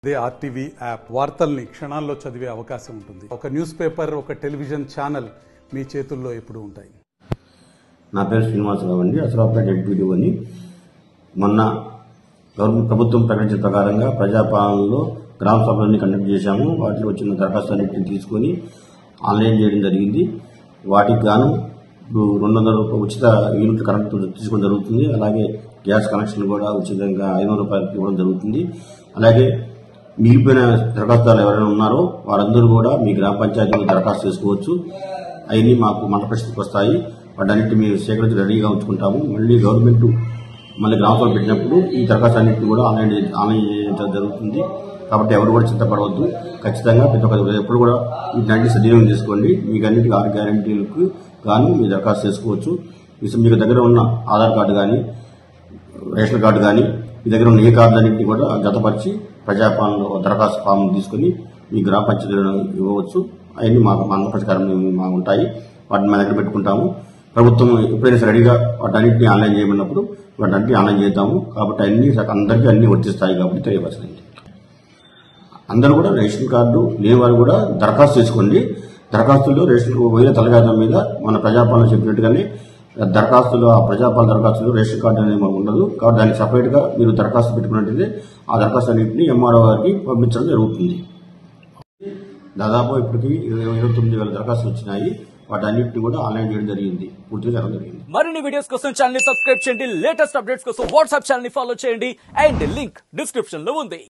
They RTV app వార్తల్ని క్షణాల్లో చదివే అవకాశం ఉంటుంది. ఒక న్యూస్ పేపర్, ఒక టెలివిజన్ ఛానల్ మీ చేతుల్లో ఎప్పుడూ ఉంటాయి. నా పేరు శ్రీనివాసరావు అండి. అసరాపేట ఎంపీడీ అని మొన్న గవర్నమెంట్ ప్రభుత్వం ప్రకటించిన ప్రకారంగా ప్రజాపాలనలో గ్రామ సభలన్నీ కండక్ట్ చేశాము. వాటిలో వచ్చిన దరఖాస్తులన్నింటినీ తీసుకొని ఆన్లైన్ చేయడం జరిగింది. వాటికి గాను ఇప్పుడు 200 రూపాయలు ఉచిత యూనిట్ కరెంటు తీసుకోవడం జరుగుతుంది. అలాగే గ్యాస్ కనెక్షన్ కూడా ఉచితంగా 500 రూపాయలకి ఇవ్వడం జరుగుతుంది. అలాగే మిగిలిపోయిన దరఖాస్తుదారులు ఎవరైనా ఉన్నారో వారందరూ కూడా మీ గ్రామ పంచాయతీలో దరఖాస్తు చేసుకోవచ్చు. అవన్నీ మాకు మండల పరిస్థితికి వస్తాయి. వాటన్నిటి మీరు సేకరించి రెడీగా ఉంచుకుంటాము. మళ్ళీ గవర్నమెంట్ గ్రామ సభలు పెట్టినప్పుడు ఈ దరఖాస్తు అన్నింటినీ కూడా ఆన్లైన్ చేయడం జరుగుతుంది. కాబట్టి ఎవరు కూడా చింతపడవద్దు. ఖచ్చితంగా ప్రతి ఒక్కరు ఎప్పుడు కూడా వీటిని సద్వినియోగం చేసుకోండి. మీకు అన్నింటికి 6 గ్యారంటీలకు గాను మీరు దరఖాస్తు చేసుకోవచ్చు. మీకు దగ్గర ఉన్న ఆధార్ కార్డు కానీ, రేషన్ కార్డు కానీ, మీ దగ్గర ఉన్న ఏ కార్డు అన్నింటినీ కూడా జతపరిచి ప్రజాపాలనలో దరఖాస్తు ఫామ్ తీసుకుని మీ గ్రామ పంచాయతీలను ఇవ్వవచ్చు. అవన్నీ మా ప్రకారం మాకు ఉంటాయి. వాటిని మా దగ్గర పెట్టుకుంటాము. ప్రభుత్వం ఎప్పుడైనా రెడీగా వాటన్నింటినీ ఆన్లైన్ చేయమన్నప్పుడు వాటన్నింటినీ ఆన్లైన్ చేద్దాము. కాబట్టి అందరికీ అన్ని వర్తిస్తాయి కాబట్టి తెలియవలసింది. అందరూ కూడా రేషన్ కార్డు లేని వారు కూడా దరఖాస్తు చేసుకోండి. దరఖాస్తుల్లో రేషన్ పోయిన తలగాదం మీద మన ప్రజాపాలన చెప్పినట్టుగానే దరఖాస్తులు ఆ ప్రజాపాలన దరఖాస్తులు రేషన్ కార్డు అనేది మనకు ఉండదు. కాబట్టి దానికి సపరేట్గా మీరు దరఖాస్తు పెట్టుకున్నట్టయితే ఆ దరఖాస్తు అన్నింటినీ ఎంఆర్ఓ గారికి పంపించడం జరుగుతుంది. దాదాపు ఇప్పటికి 29,000 దరఖాస్తులు వచ్చినాయి. వాటన్నింటినీ కూడా ఆన్లైన్ చేయడం జరిగింది. పూర్తిగా జరగడం జరిగింది. మరిన్ని వీడియోస్ కోసం ఛానల్ ని సబ్స్క్రైబ్ చేయండి. లేటెస్ట్ అప్డేట్స్ కోసం వాట్సాప్ ఛానల్ ని ఫాలో చేయండి. అండ్ లింక్ డిస్క్రిప్షన్ లో ఉంది.